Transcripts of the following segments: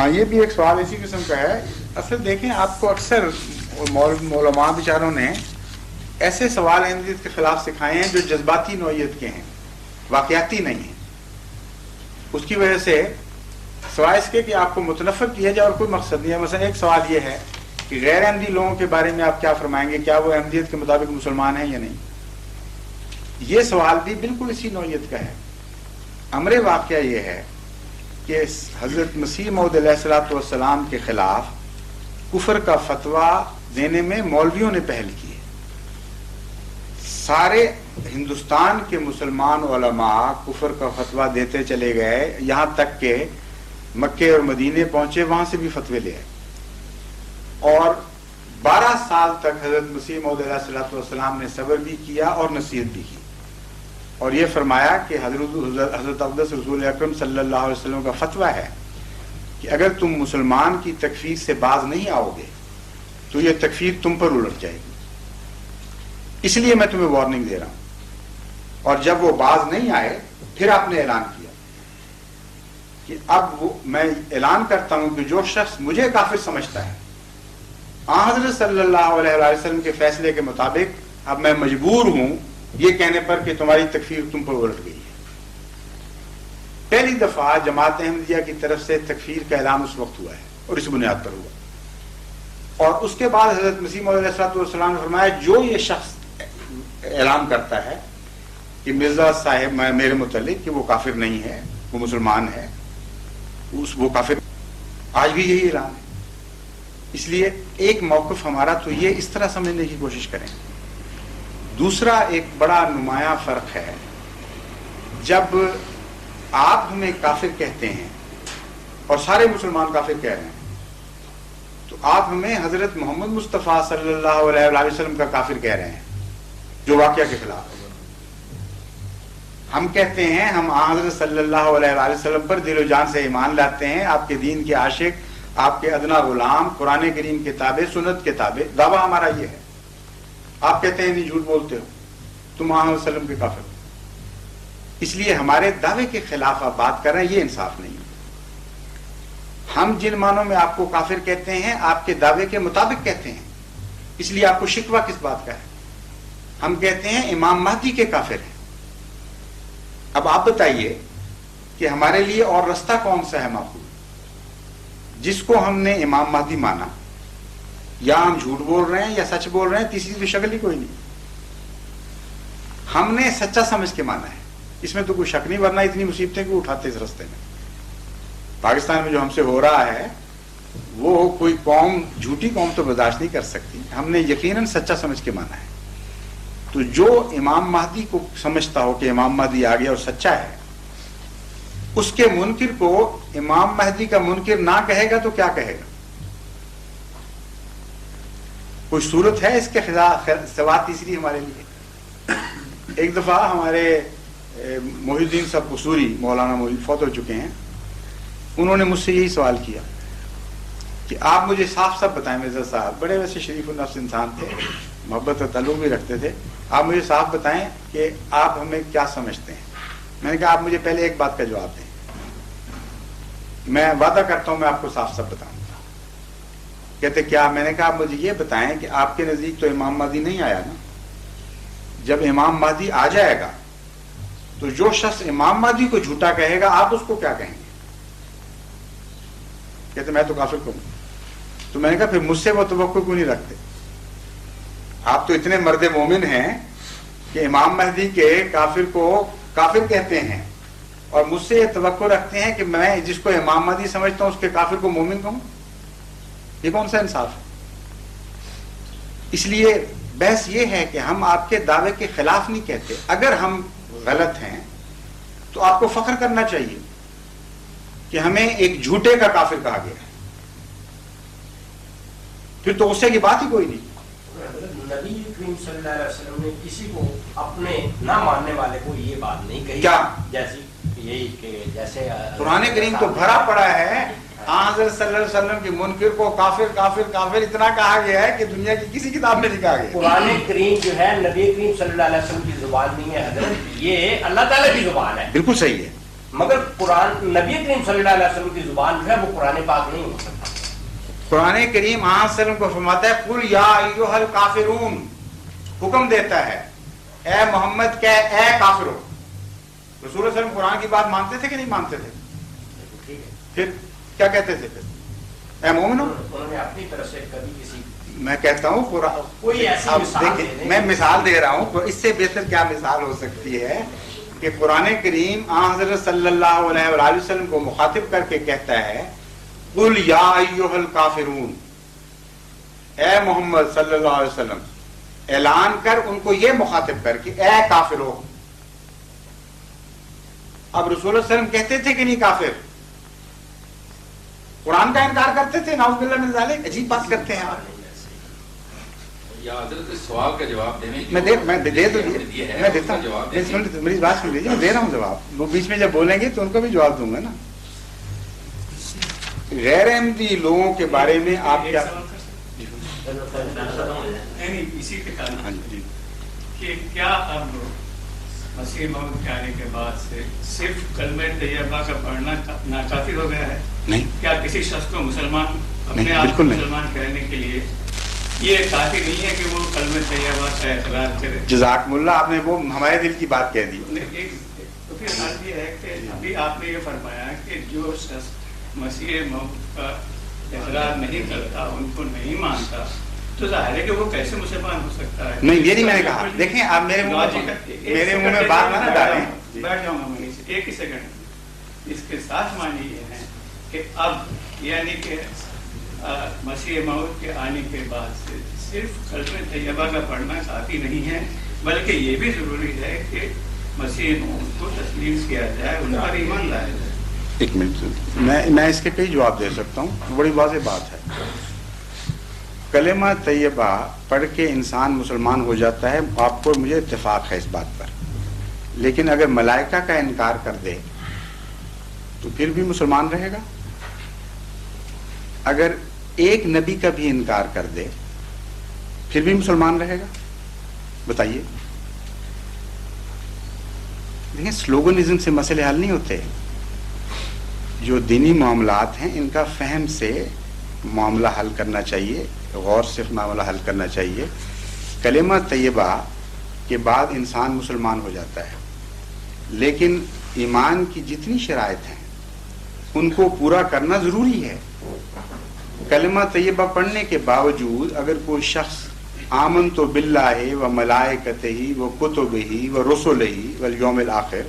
ہاں یہ بھی ایک سوال اسی قسم کا ہے. اصل دیکھیں آپ کو اکثر علماء بیچاروں نے ایسے سوال احمدیت کے خلاف سکھائے ہیں جو جذباتی نوعیت کے ہیں، واقعاتی نہیں ہیں. اس کی وجہ سے سوائے اس کے کہ آپ کو متنفر کیا جائے اور کوئی مقصد نہیں ہے. مثلا ایک سوال یہ ہے کہ غیر احمدی لوگوں کے بارے میں آپ کیا فرمائیں گے، کیا وہ احمدیت کے مطابق مسلمان ہیں یا نہیں؟ یہ سوال بھی بالکل اسی نوعیت کا ہے. امر واقعہ یہ ہے کہ حضرت مسیح موعود علیہ الصلوۃ والسلام کے خلاف کفر کا فتویٰ دینے میں مولویوں نے پہل کی ہے. سارے ہندوستان کے مسلمان علماء کفر کا فتویٰ دیتے چلے گئے، یہاں تک کہ مکے اور مدینے پہنچے، وہاں سے بھی فتوے لے آئے. اور 12 سال تک حضرت مسیح موعود علیہ الصلوۃ والسلام نے صبر بھی کیا اور نصیحت بھی کی، اور یہ فرمایا کہ حضرت اقدس رسول اکرم صلی اللہ علیہ وسلم کا فتویٰ ہے کہ اگر تم مسلمان کی تکفیر سے باز نہیں آؤ گے تو یہ تکفیر تم پر الٹ جائے گی، اس لیے میں تمہیں وارننگ دے رہا ہوں. اور جب وہ باز نہیں آئے پھر آپ نے اعلان کیا کہ اب میں اعلان کرتا ہوں کہ جو شخص مجھے کافر سمجھتا ہے، حضرت صلی اللہ علیہ وسلم کے فیصلے کے مطابق اب میں مجبور ہوں یہ کہنے پر کہ تمہاری تکفیر تم پر الٹ گئی ہے. پہلی دفعہ جماعت احمدیہ کی طرف سے تکفیر کا اعلان اس وقت ہوا ہے اور اس بنیاد پر ہوا. اور اس کے بعد حضرت مسیح موعود علیہ السلام نے فرمایا جو یہ شخص اعلان کرتا ہے کہ مرزا صاحب میرے متعلق کہ وہ کافر نہیں ہے، وہ مسلمان ہے، وہ کافر. آج بھی یہی اعلان ہے. اس لیے ایک موقف ہمارا تو یہ اس طرح سمجھنے کی کوشش کریں. دوسرا ایک بڑا نمایاں فرق ہے، جب آپ ہمیں کافر کہتے ہیں اور سارے مسلمان کافر کہہ رہے ہیں تو آپ ہمیں حضرت محمد مصطفیٰ صلی اللہ علیہ وسلم کا کافر کہہ رہے ہیں جو واقعہ کے خلاف ہے. ہم کہتے ہیں ہم حضرت صلی اللہ علیہ وسلم پر دل و جان سے ایمان لاتے ہیں، آپ کے دین کے عاشق، آپ کے ادنا غلام، قرآن کریم کے تابع، سنت کے تابع. دعویٰ ہمارا یہ ہے. آپ کہتے ہیں نہیں، جھوٹ بولتے ہو، تم محمد صلی اللہ علیہ وسلم کے کافر ہو. اس لیے ہمارے دعوے کے خلاف آپ بات کر رہے ہیں، یہ انصاف نہیں ہے. ہم جن معنوں میں آپ کو کافر کہتے ہیں آپ کے دعوے کے مطابق کہتے ہیں، اس لیے آپ کو شکوہ کس بات کا ہے؟ ہم کہتے ہیں امام مہدی کے کافر ہیں. اب آپ بتائیے کہ ہمارے لیے اور رستہ کون سا ہے معقول؟ جس کو ہم نے امام مہدی مانا، یا ہم جھوٹ بول رہے ہیں یا سچ بول رہے ہیں، تیسری تو شکل ہی کوئی نہیں. ہم نے سچا سمجھ کے مانا ہے، اس میں تو کوئی شک نہیں، ورنہ اتنی مصیبتیں کیوں اٹھاتے اس رستے میں. پاکستان میں جو ہم سے ہو رہا ہے وہ کوئی قوم، جھوٹی قوم تو برداشت نہیں کر سکتی. ہم نے یقیناً سچا سمجھ کے مانا ہے. تو جو امام مہدی کو سمجھتا ہو کہ امام مہدی آ گیا اور سچا ہے، اس کے منکر کو امام مہدی کا منکر نہ کہے گا تو کیا کہے گا؟ کوئی صورت ہے اس کے سوا تیسری ہمارے لیے؟ ایک دفعہ ہمارے محی الدین صاحب قصوری، مولانا محی فوت ہو چکے ہیں، انہوں نے مجھ سے یہی سوال کیا کہ آپ مجھے صاف صاف بتائیں مرزا صاحب، بڑے ویسے شریف النفس انسان تھے، محبت اور تعلق بھی رکھتے تھے، آپ مجھے صاف بتائیں کہ آپ ہمیں کیا سمجھتے ہیں. میں نے کہا آپ مجھے پہلے ایک بات کا جواب دیں، میں وعدہ کرتا ہوں میں آپ کو صاف صاف بتاؤں گا. کہتے کیا؟ میں نے کہا آپ مجھے یہ بتائیں کہ آپ کے نزدیک تو امام مہدی نہیں آیا نا. جب امام مہدی آ جائے گا تو جو شخص امام مہدی کو جھوٹا کہے گا آپ اس کو کیا کہیں گے؟ کہتے میں تو کافر کہوں. تو میں نے کہا پھر مجھ سے وہ توقع کیوں نہیں رکھتے؟ آپ تو اتنے مرد مومن ہیں کہ امام مہدی کے کافر کو کافر کہتے ہیں اور مجھ سے یہ توقع رکھتے ہیں کہ میں جس کو امام مہدی سمجھتا ہوں اس کے کافر کو مومن کہوں. یہ کون سا انصاف ہے؟ اس لیے بحث یہ ہے کہ ہم آپ کے دعوے کے خلاف نہیں کہتے. اگر ہم غلط ہیں تو آپ کو فخر کرنا چاہیے کہ ہمیں ایک جھوٹے کا کافر کہا گیا ہے، پھر تو غصے کی بات ہی کوئی نہیں. نبی کریم صلی اللہ علیہ وسلم نے کسی کو اپنے نہ ماننے والے کو یہ بات نہیں کہی. کیا؟ جیسی یہی کہ جیسے قرآن کریم تو بھرا پڑا ہے حضرت صلی اللہ علیہ وسلم کے منکر کو کافر کافر کافر اتنا کہا گیا ہے کہ دنیا کی کسی کتاب میں لکھا گیا. قرآن کریم جو ہے نبی کریم صلی اللہ علیہ وسلم کی زبان نہیں ہے حضرت، یہ اللہ تعالیٰ کی زبان ہے. بالکل صحیح ہے. مگر قرآن نبی کریم صلی اللہ علیہ وسلم کی زبان جو ہے وہ قرآن پاک نہیں ہو سکتا. قرآن کریم آن وسلم کو فرماتا ہے قل یا ایھا الکافرون، حکم دیتا ہے اے محمد کہ اے کافرو. رسول اللہ علیہ وسلم قرآن کی بات مانتے تھے کہ نہیں مانتے تھے؟ پھر کیا کہتے تھے پھر؟ اے مومنو. انہوں نے اپنی طرف سے کبھی کسی میں کہتا ہوں کوئی ایسی مثال دے دیں. میں مثال دے رہا ہوں، اس سے بہتر کیا مثال ہو سکتی ہے کہ قرآن کریم آن حضرت صلی اللہ علیہ وآلہ وسلم کو مخاطب کر کے کہتا ہے قل یا ایھا الکافرون، اے محمد صلی اللہ علیہ وسلم اعلان کر ان کو یہ مخاطب کر کے اے کافرو. اب رسول اللہ علیہ وسلم کہتے تھے کہ نہیں کافر؟ قرآن کا انکار کرتے تھے؟ نعوذ باللہ من ذالک. عجیب بات کرتے ہیں آپ. یا حضرت سوال کا جواب دینے میں دیتا ہوں، میری بات سن لیجیے، میں دے رہا ہوں جواب. وہ بیچ میں جب بولیں گے تو ان کو بھی جواب دوں گا نا. غیر احمدی لوگوں کے بارے میں آپ کیا اسی کے تعلق کہ کیا اب مسیح موعود کے آنے کے بعد سے صرف کلمہ طیبہ کا پڑھنا ناکافی ہو گیا ہے؟ نہیں. کیا کسی شخص کو مسلمان اپنے آپ کو مسلمان کہنے کے لیے یہ کافی نہیں ہے کہ وہ کلمہ طیبہ کا اقرار کرے؟ جزاکم اللہ، آپ نے وہ ہمارے دل کی بات کہہ دی. تو پھر بات یہ ہے کہ ابھی آپ نے یہ فرمایا کہ جو شخص مسیح موعود کا اقرار نہیں کرتا، ان کو نہیں مانتا، تو ظاہر ہے کہ وہ کیسے مسلمان ہو سکتا ہے؟ نہیں، یہ نہیں میں نے کہا. دیکھیں آپ میرے منہ میں بات نہ ڈالیں. بیٹھ جاؤں گا میں ایک ہی سیکنڈ. اس کے ساتھ معنی یہ ہے کہ اب یعنی کہ مسیح موعود کے آنے کے بعد سے صرف کلمہ طیبہ کا پڑھنا کافی نہیں ہے، بلکہ یہ بھی ضروری ہے کہ مسیح موعود کو تسلیم کیا جائے، ان پر ایمان لایا جائے. ایک منٹ، میں اس کے کئی جواب دے سکتا ہوں. بڑی واضح بات ہے. کلمہ طیبہ پڑھ کے انسان مسلمان ہو جاتا ہے، آپ کو مجھے اتفاق ہے اس بات پر. لیکن اگر ملائکہ کا انکار کر دے تو پھر بھی مسلمان رہے گا؟ اگر ایک نبی کا بھی انکار کر دے پھر بھی مسلمان رہے گا؟ بتائیے. دیکھیں سلوگنزم سے مسئلے حل نہیں ہوتے. جو دینی معاملات ہیں ان کا فہم سے معاملہ حل کرنا چاہیے، غور سے معاملہ حل کرنا چاہیے. کلمہ طیبہ کے بعد انسان مسلمان ہو جاتا ہے، لیکن ایمان کی جتنی شرائط ہیں ان کو پورا کرنا ضروری ہے. کلمہ طیبہ پڑھنے کے باوجود اگر کوئی شخص آمنت باللہ و ملائکتہ و کتبہ و رسلہ والیوم الآخر،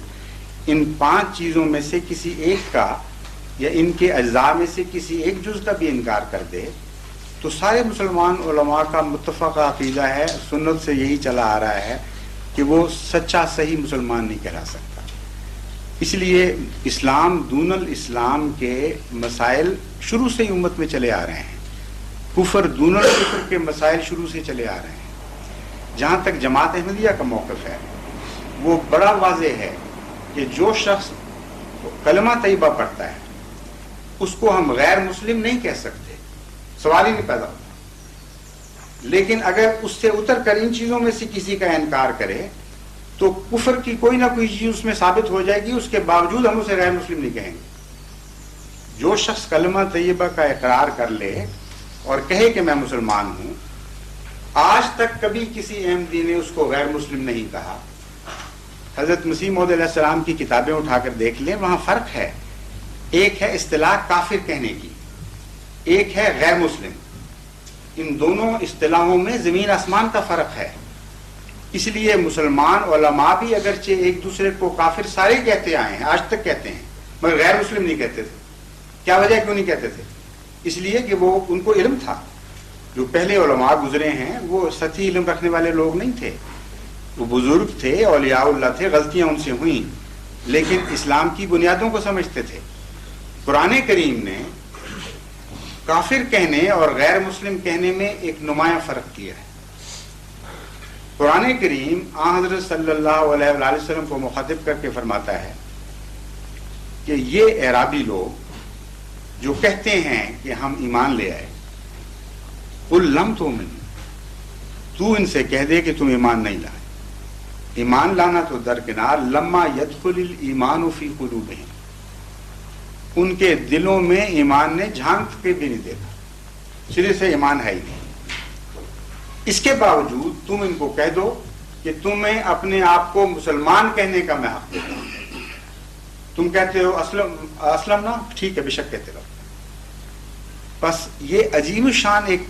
ان 5 چیزوں میں سے کسی ایک کا یا ان کے اجزاء میں سے کسی ایک جز کا بھی انکار کر دے تو سارے مسلمان علماء کا متفق عقیدہ ہے، سنت سے یہی چلا آ رہا ہے کہ وہ سچا صحیح مسلمان نہیں کہلا سکتا. اس لیے اسلام دون الاسلام کے مسائل شروع سے ہی امت میں چلے آ رہے ہیں. کفر دون الکفر کے مسائل شروع سے چلے آ رہے ہیں. جہاں تک جماعت احمدیہ کا موقف ہے وہ بڑا واضح ہے کہ جو شخص کلمہ طیبہ پڑھتا ہے اس کو ہم غیر مسلم نہیں کہہ سکتے، سوال ہی نہیں پیدا ہوتا. لیکن اگر اس سے اتر کر ان چیزوں میں سے کسی کا انکار کرے تو کفر کی کوئی نہ کوئی چیز اس میں ثابت ہو جائے گی، اس کے باوجود ہم اسے غیر مسلم نہیں کہیں گے. جو شخص کلمہ طیبہ کا اقرار کر لے اور کہے کہ میں مسلمان ہوں، آج تک کبھی کسی احمدی نے اس کو غیر مسلم نہیں کہا. حضرت مسیح موعود علیہ السلام کی کتابیں اٹھا کر دیکھ لیں، وہاں فرق ہے. ایک ہے اصطلاح کافر کہنے کی، ایک ہے غیر مسلم. ان دونوں اصطلاحوں میں زمین آسمان کا فرق ہے. اس لیے مسلمان علماء بھی اگرچہ ایک دوسرے کو کافر سارے کہتے آئے ہیں، آج تک کہتے ہیں، مگر غیر مسلم نہیں کہتے تھے. کیا وجہ کیوں نہیں کہتے تھے؟ اس لیے کہ وہ ان کو علم تھا. جو پہلے علماء گزرے ہیں وہ سطحی علم رکھنے والے لوگ نہیں تھے، وہ بزرگ تھے، اولیاء اللہ تھے. غلطیاں ان سے ہوئیں لیکن اسلام کی بنیادوں کو سمجھتے تھے. قرآن کریم نے کافر کہنے اور غیر مسلم کہنے میں ایک نمایاں فرق کیا ہے. قرآن کریم آن حضرت صلی اللہ علیہ وآلہ وسلم کو مخاطب کر کے فرماتا ہے کہ یہ اعرابی لوگ جو کہتے ہیں کہ ہم ایمان لے آئے، قل لم تؤمنوا، تو ان سے کہہ دے کہ تم ایمان نہیں لائے. ایمان لانا تو درکنار، لما یدخل الایمان فی قلوبہم، ان کے دلوں میں ایمان نے جھانک کے بھی نہیں دیکھا، سرے سے ایمان ہے ہی نہیں۔ اس کے باوجود تم ان کو کہہ دو کہ تمہیں اپنے آپ کو مسلمان کہنے کا میں حق دیتا ہوں، تم کہتے ہو اسلم نا، ٹھیک ہے، بے شک کہتے رہو۔ بس یہ عظیم الشان ایک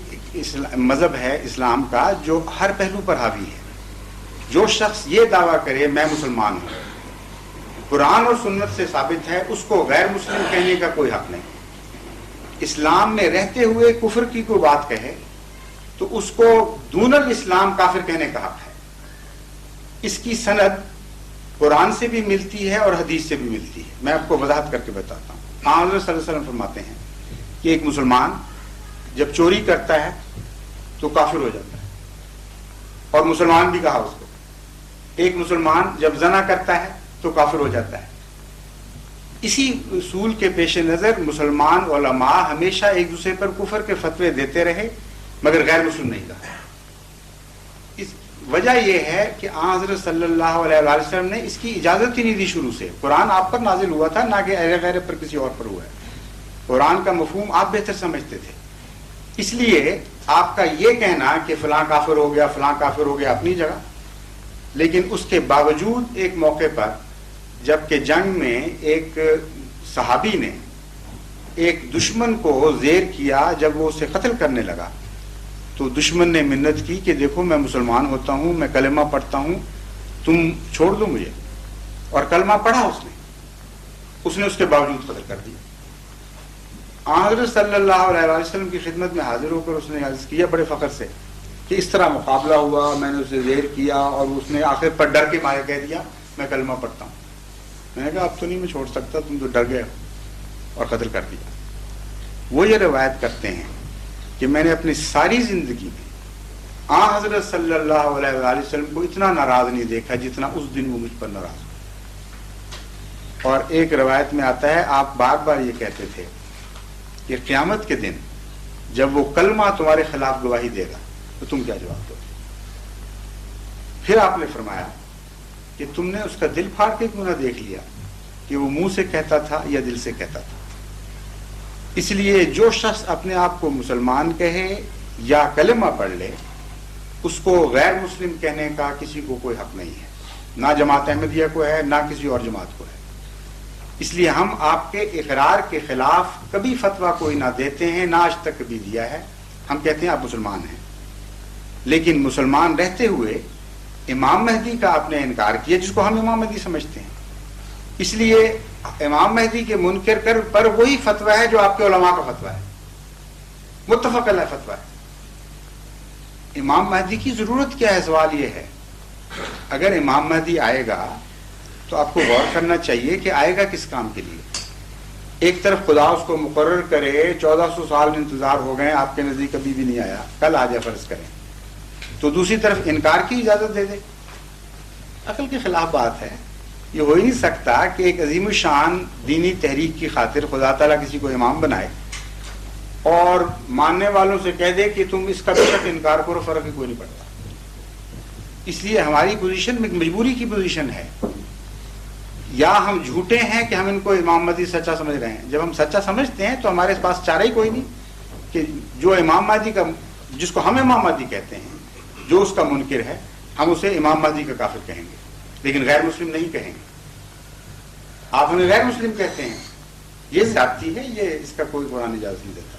مذہب ہے اسلام کا جو ہر پہلو پر حاوی ہے۔ جو شخص یہ دعویٰ کرے میں مسلمان ہوں، قرآن اور سنت سے ثابت ہے، اس کو غیر مسلم کہنے کا کوئی حق نہیں۔ اسلام میں رہتے ہوئے کفر کی کوئی بات کہے تو اس کو دون الاسلام کافر کہنے کا حق ہے۔ اس کی سند قرآن سے بھی ملتی ہے اور حدیث سے بھی ملتی ہے۔ میں آپ کو وضاحت کر کے بتاتا ہوں۔ حضرت صلی اللہ علیہ وسلم فرماتے ہیں کہ ایک مسلمان جب چوری کرتا ہے تو کافر ہو جاتا ہے، اور مسلمان بھی کہا اس کو۔ ایک مسلمان جب زنا کرتا ہے تو کافر ہو جاتا ہے۔ اسی اصول کے پیش نظر مسلمان علماء ہمیشہ ایک دوسرے پر کفر کے فتوے دیتے رہے، مگر غیر مسلم نہیں کہا۔ اس وجہ یہ ہے کہ حضرت صلی اللہ علیہ وسلم نے اس کی اجازت ہی نہیں دی شروع سے۔ قرآن آپ پر نازل ہوا تھا، نہ کہ اہل غیر پر کسی اور پر ہوا ہے۔ قرآن کا مفہوم آپ بہتر سمجھتے تھے، اس لیے آپ کا یہ کہنا کہ فلاں کافر ہو گیا، فلاں کافر ہو گیا اپنی جگہ، لیکن اس کے باوجود ایک موقع پر جبکہ جنگ میں ایک صحابی نے ایک دشمن کو زیر کیا، جب وہ اسے قتل کرنے لگا تو دشمن نے منت کی کہ دیکھو میں مسلمان ہوتا ہوں، میں کلمہ پڑھتا ہوں، تم چھوڑ دو مجھے، اور کلمہ پڑھا اس نے اس کے باوجود قتل کر دیا۔ حضرت صلی اللہ علیہ وسلم کی خدمت میں حاضر ہو کر اس نے عرض کیا بڑے فخر سے کہ اس طرح مقابلہ ہوا، میں نے اسے زیر کیا اور اس نے آخر پر ڈر کے مارے کہہ دیا میں کلمہ پڑھتا ہوں۔ میں نے کہا اب تو نہیں میں چھوڑ سکتا، تم تو ڈر گئے ہو، اور قتل کر دیا۔ وہ یہ روایت کرتے ہیں کہ میں نے اپنی ساری زندگی میں حضرت صلی اللہ علیہ وسلم کو اتنا ناراض نہیں دیکھا جتنا اس دن وہ مجھ پر ناراض ہو۔ اور ایک روایت میں آتا ہے آپ بار بار یہ کہتے تھے کہ قیامت کے دن جب وہ کلمہ تمہارے خلاف گواہی دے گا تو تم کیا جواب دو؟ پھر آپ نے فرمایا کہ تم نے اس کا دل پھاڑ کے کیوں نہ دیکھ لیا کہ وہ منہ سے کہتا تھا یا دل سے کہتا تھا۔ اس لیے جو شخص اپنے آپ کو مسلمان کہے یا کلمہ پڑھ لے، اس کو غیر مسلم کہنے کا کسی کو کوئی حق نہیں ہے، نہ جماعت احمدیہ کو ہے، نہ کسی اور جماعت کو ہے۔ اس لیے ہم آپ کے اقرار کے خلاف کبھی فتویٰ کوئی نہ دیتے ہیں، نہ آج تک کبھی دیا ہے۔ ہم کہتے ہیں آپ مسلمان ہیں، لیکن مسلمان رہتے ہوئے امام مہدی کا آپ نے انکار کیا، جس کو ہم امام مہدی سمجھتے ہیں۔ اس لیے امام مہدی کے منکر کر پر وہی فتویٰ ہے جو آپ کے علماء کا فتویٰ ہے، متفق علیہ فتویٰ ہے۔ امام مہدی کی ضرورت کیا ہے؟ سوال یہ ہے، اگر امام مہدی آئے گا تو آپ کو غور کرنا چاہیے کہ آئے گا کس کام کے لیے۔ ایک طرف خدا اس کو مقرر کرے 1400 سال انتظار ہو گئے، آپ کے نزدیک کبھی بھی نہیں آیا، کل آ جائے فرض کریں، تو دوسری طرف انکار کی اجازت دے دے، عقل کے خلاف بات ہے۔ یہ ہو ہی نہیں سکتا کہ ایک عظیم الشان دینی تحریک کی خاطر خدا تعالیٰ کسی کو امام بنائے اور ماننے والوں سے کہہ دے کہ تم اس کا بے شک انکار کرو، فرق ہی کوئی نہیں پڑتا۔ اس لیے ہماری پوزیشن میں مجبوری کی پوزیشن ہے، یا ہم جھوٹے ہیں کہ ہم ان کو امام مہدی سچا سمجھ رہے ہیں۔ جب ہم سچا سمجھتے ہیں تو ہمارے پاس چارہ ہی کوئی نہیں کہ جو امام مہدی کا، جس کو ہم امام مہدی کہتے ہیں، جو اس کا منکر ہے، ہم اسے امام مہدی کا کافر کہیں گے، لیکن غیر مسلم نہیں کہیں گے۔ آپ ہمیں غیر مسلم کہتے ہیں، یہ زیادتی ہے، یہ اس کا کوئی قرآن اجازت نہیں دیتا۔